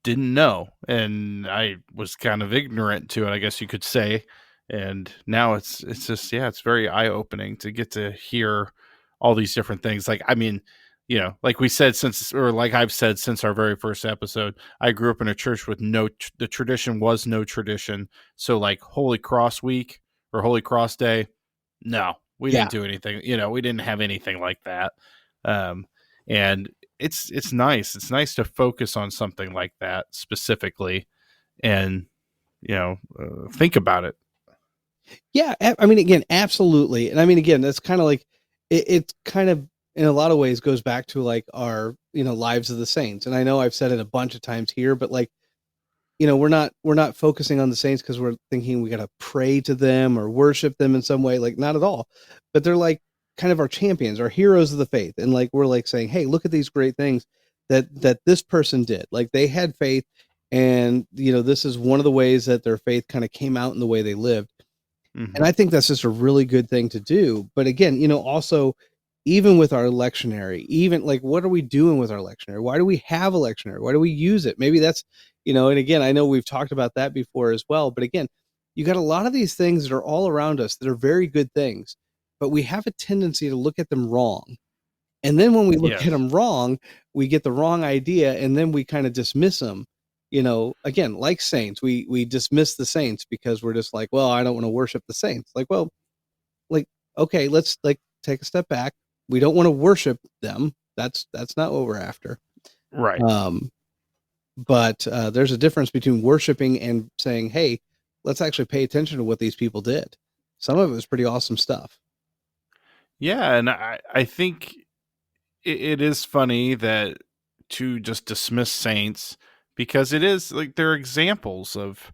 didn't know, and I was kind of ignorant to it, I guess you could say. And now it's just yeah, it's very eye opening to get to hear all these different things. Like I mean, like we said since, or like I've said since our very first episode, I grew up in a church with the tradition was no tradition. So like Holy Cross Week or Holy Cross Day, no, we Yeah. didn't do anything. We didn't have anything like that. Um, and it's nice. It's nice to focus on something like that specifically, and think about it. Yeah. I mean, again, absolutely. And I mean, again, that's kind of like, it's kind of in a lot of ways goes back to like our, lives of the saints. And I know I've said it a bunch of times here, but like, we're not focusing on the saints because we're thinking we got to pray to them or worship them in some way, like not at all. But they're like kind of our champions, our heroes of the faith, and like we're like saying, hey, look at these great things that this person did. Like they had faith, and this is one of the ways that their faith kind of came out in the way they lived. And Hmm. I think that's just a really good thing to do. But again, also even with our lectionary, even like what are we doing with our lectionary? Why do we have a lectionary? Why do we use it? Maybe that's, and again, I know we've talked about that before as well. But again, you got a lot of these things that are all around us that are very good things, but we have a tendency to look at them wrong. And then when we look at Yes. them wrong, we get the wrong idea and then we kind of dismiss them. Again, like saints, we dismiss the saints because we're just like, well, I don't want to worship the saints. Like, well, like, okay, let's like take a step back. We don't want to worship them. That's not what we're after. Right. Um, but there's a difference between worshiping and saying, hey, let's actually pay attention to what these people did. Some of it was pretty awesome stuff. Yeah, and I think it is funny that to just dismiss saints because it is like they're examples of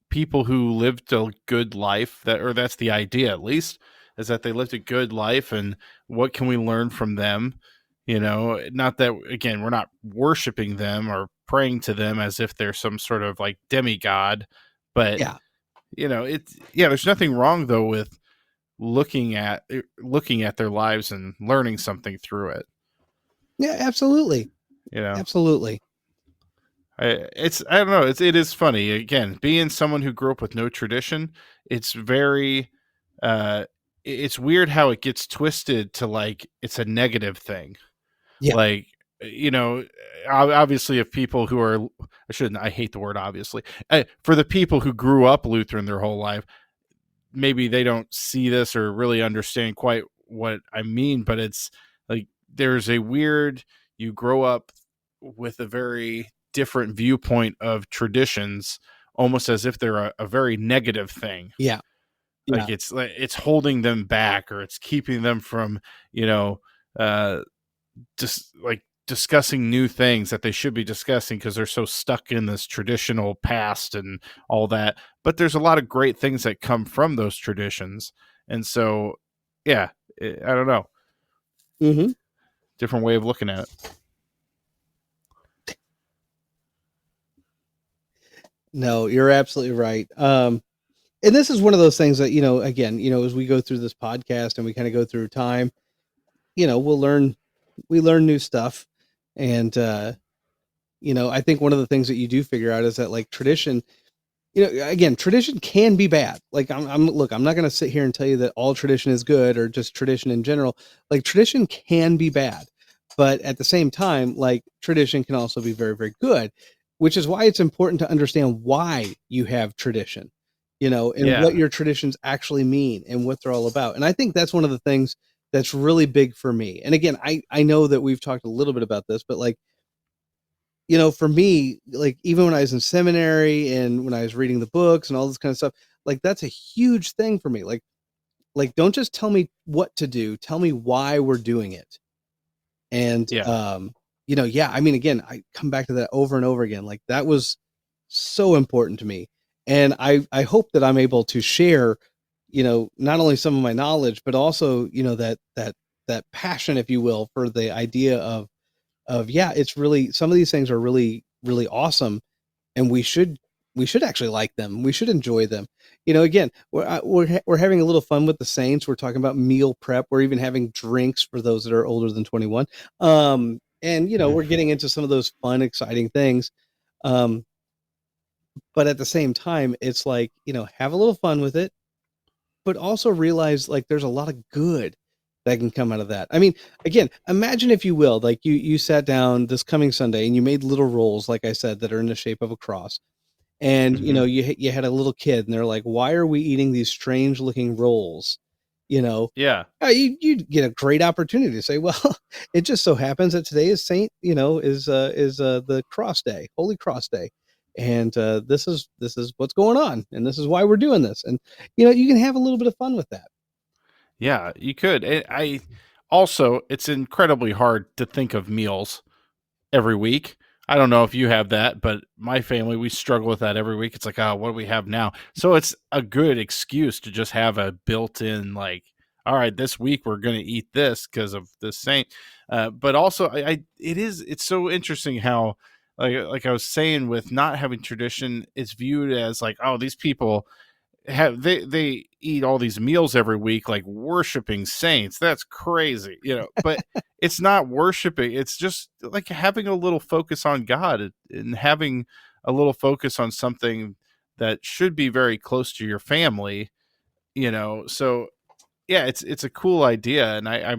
people who lived a good life, that's the idea at least, is that they lived a good life, and what can we learn from them? Not that again we're not worshiping them or praying to them as if they're some sort of like demigod, but Yeah. it's yeah, there's nothing wrong though with looking at their lives and learning something through it. Yeah, absolutely. you know Absolutely. I don't know, it is funny again being someone who grew up with no tradition. It's very uh it's weird how it gets twisted to like it's a negative thing. Yeah. Like you know obviously if people who are I hate the word obviously, for the people who grew up Lutheran their whole life, maybe they don't see this or really understand quite what I mean, but it's like there's a weird, you grow up with a very different viewpoint of traditions, almost as if they're a very negative thing. Yeah. Yeah. Like it's holding them back or it's keeping them from, you know, uh just like discussing new things that they should be discussing because they're so stuck in this traditional past and all that. But there's a lot of great things that come from those traditions. And so, yeah, I don't know. Mm-hmm. Different way of looking at it. No, you're absolutely right. And this is one of those things that, again, as we go through this podcast and we kind of go through time, we learn new stuff. And, I think one of the things that you do figure out is that like tradition, again, tradition can be bad. Like look, I'm not going to sit here and tell you that all tradition is good or just tradition in general. Like tradition can be bad, but at the same time, like tradition can also be very, very good, which is why it's important to understand why you have tradition, and what Yeah. your traditions actually mean and what they're all about. And I think that's one of the things that's really big for me. And again, I know that we've talked a little bit about this, but like, for me, like even when I was in seminary and when I was reading the books and all this kind of stuff, like that's a huge thing for me. Like don't just tell me what to do, tell me why we're doing it. And Yeah. yeah, I mean, again, I come back to that over and over again. Like that was so important to me. And I hope that I'm able to share, not only some of my knowledge, but also, that passion, if you will, for the idea of, yeah, it's really, some of these things are really, really awesome. And we should actually like them. We should enjoy them. Again, we're having a little fun with the Saints. We're talking about meal prep. We're even having drinks for those that are older than 21. And we're getting into some of those fun, exciting things. Um, but at the same time, it's like, have a little fun with it, but also realize like there's a lot of good that can come out of that. I mean, again, imagine if you will, like you sat down this coming Sunday and you made little rolls, like I said, that are in the shape of a cross. And Hmm. you had a little kid and they're like, why are we eating these strange looking rolls? You know, Yeah. you'd get a great opportunity to say, well, it just so happens that today is Saint, is the cross day, Holy Cross Day. And this is what's going on, and this is why we're doing this. And you can have a little bit of fun with that. Yeah, you could. I also, it's incredibly hard to think of meals every week. I don't know if you have that, but my family, we struggle with that every week. It's like, oh, what do we have now? So it's a good excuse to just have a built-in, like, all right, this week we're going to eat this because of the saint. But also, it's so interesting how, like I was saying, with not having tradition, it's viewed as like, oh, these people they eat all these meals every week like worshiping saints. That's crazy, but it's not worshiping. It's just like having a little focus on God and having a little focus on something that should be very close to your family. So yeah, it's a cool idea, and I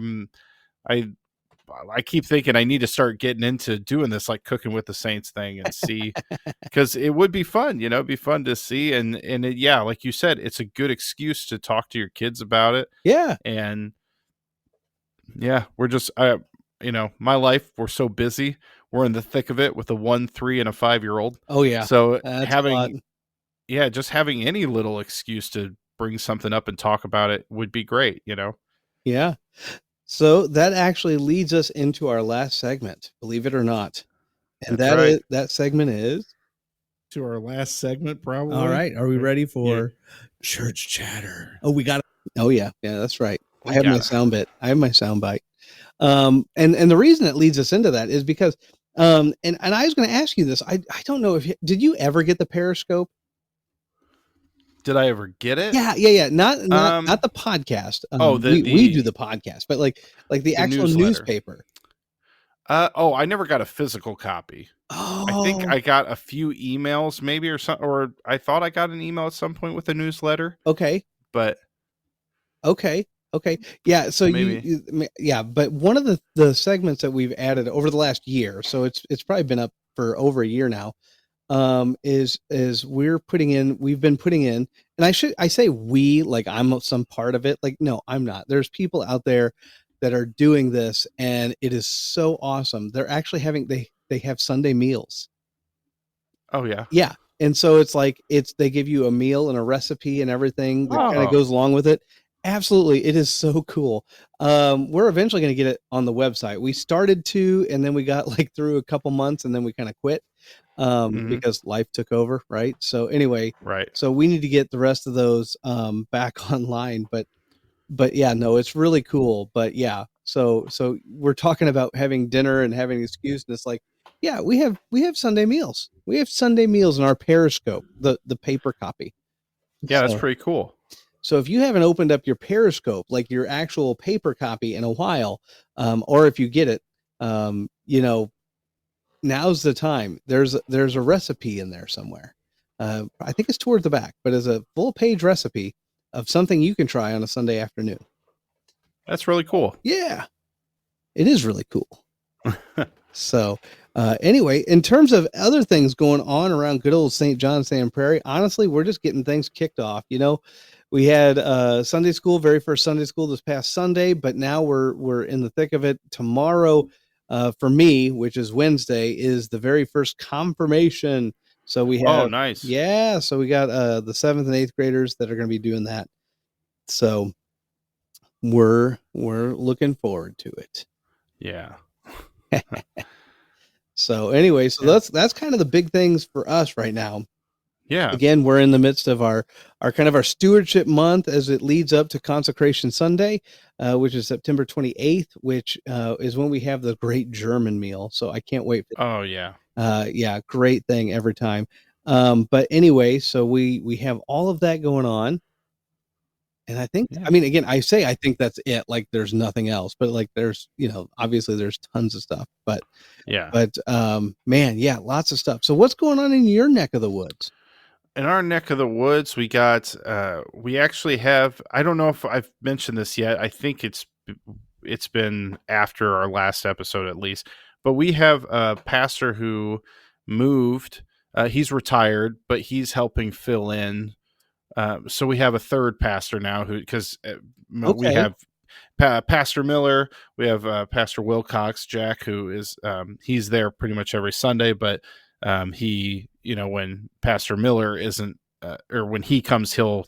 I keep thinking I need to start getting into doing this, like cooking with the saints thing, and see, because it would be fun, it'd be fun to see. And yeah, like you said, it's a good excuse to talk to your kids about it. Yeah. And yeah, we're just, my life, we're so busy. We're in the thick of it with a 1, 3, and a 5-year old. Oh yeah. So That's a lot. just having any little excuse to bring something up and talk about it would be great. Yeah. So that actually leads us into our last segment, believe it or not. And That's right. that segment is, To our last segment, all probably. right. Are we ready Yeah, for church chatter? Oh, we got it. Oh yeah. Yeah, that's right. I we have my gotta. sound bit. I have my sound bite. And the reason it leads us into that is because, and I was going to ask you this. I don't know if did you ever get the Periscope? Did I ever get it? Yeah, yeah, yeah. Not Um. the podcast. Oh, We do the podcast, but like the the actual newsletter. newspaper. Oh, I never got a physical copy. I think Oh, I got a few emails, maybe, or something, or I thought I got an email at some point with a newsletter, okay. but Okay. Okay. Yeah. So maybe. yeah. But one of the segments that we've added over the last year, so it's probably been up for over a year now, is we've been putting in, and I say we, like I'm some part of it. Like, no, I'm not. There's people out there that are doing this, and it is so awesome. They're actually they have Sunday meals. Oh yeah. Yeah. And so it's like they give you a meal and a recipe and everything that kind of Oh. goes along with it. Absolutely. It is so cool. We're eventually going to get it on the website. We started to, and then we got like through a couple months and then we kind of quit Hmm. because life took over. Right. So anyway, Right. so we need to get the rest of those back online. But yeah, no, it's really cool. But yeah, so we're talking about having dinner and having an excuse, and it's like, yeah, we have Sunday meals. We have Sunday meals in our Periscope, the paper copy. Yeah, that's So pretty cool. so if you haven't opened up your Periscope, like your actual paper copy, in a while, or if you get it, now's the time. There's a recipe in there somewhere. I think it's toward the back, but it's a full page recipe of something you can try on a Sunday afternoon. That's really cool. Yeah, it is really cool. So, anyway, in terms of other things going on around good old St. John, Sand Prairie, honestly, we're just getting things kicked off. We had Sunday school, very first Sunday school this past Sunday, but now we're in the thick of it. Tomorrow, for me, which is Wednesday, is the very first confirmation. So we Oh, have, nice. yeah, so we got the 7th and 8th graders that are going to be doing that. So we're looking forward to it. Yeah. So anyway, so Yeah. that's kind of the big things for us right now. Yeah. Again, we're in the midst of our kind of our stewardship month as it leads up to Consecration Sunday, which is September 28th, which is when we have the great German meal. So I can't wait for Oh yeah. yeah, great thing every time. But anyway, so we have all of that going on. And I think, I Yeah. mean, again, I say I think that's it. Like, there's nothing else, but like, there's, obviously there's tons of stuff. Yeah. Man, yeah, lots of stuff. So what's going on in your neck of the woods? In our neck of the woods, we got we actually have, I don't know if I've mentioned this yet. I think it's been after our last episode at least. But we have a pastor who moved. He's retired, but he's helping fill in. So we have a third pastor now who, because we Okay. have Pastor Miller, we have Pastor Wilcox, Jack, who is he's there pretty much every Sunday, but he, when Pastor Miller isn't, or when he comes, he'll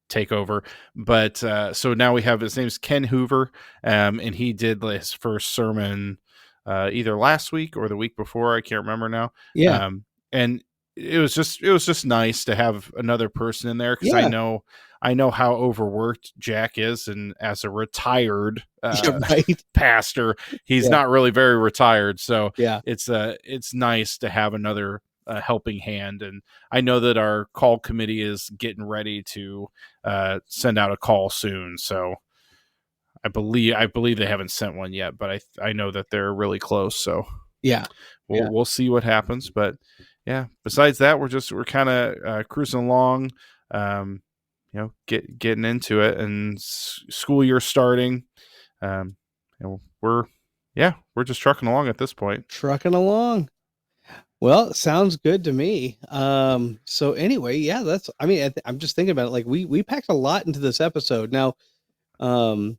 take over. But so now we have, his name's Ken Hoover, and he did his first sermon either last week or the week before. I can't remember now. Yeah. And it was just nice to have another person in there, because Yeah. I know how overworked Jack is, and as a retired Yeah. Right. pastor, he's Yeah. not really very retired. So Yeah. it's nice to have another helping hand. And I know that our call committee is getting ready to send out a call soon. So I believe they haven't sent one yet, but I know that they're really close. So Yeah. Yeah. we'll see what happens. But yeah, besides that, we're kind of cruising along, getting into it, and school year starting. We're just trucking along at this point. Trucking along. Well, sounds good to me. So anyway, yeah, I mean, I'm just thinking about it. Like we packed a lot into this episode. Now, um,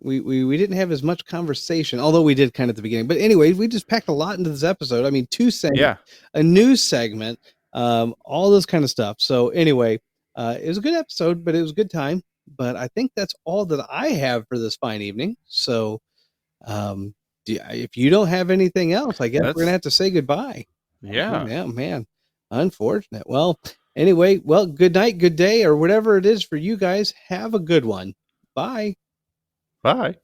we didn't have as much conversation, although we did kind of at the beginning. But anyway, we just packed a lot into this episode. I mean, two segments, Yeah. a news segment, all this kind of stuff. So anyway, it was a good episode, but it was a good time. But I think that's all that I have for this fine evening. So, if you don't have anything else, I guess we're gonna have to say goodbye. Yeah. Yeah, man. Unfortunate. Well, anyway, good night, good day, or whatever it is for you guys. Have a good one. Bye. Bye.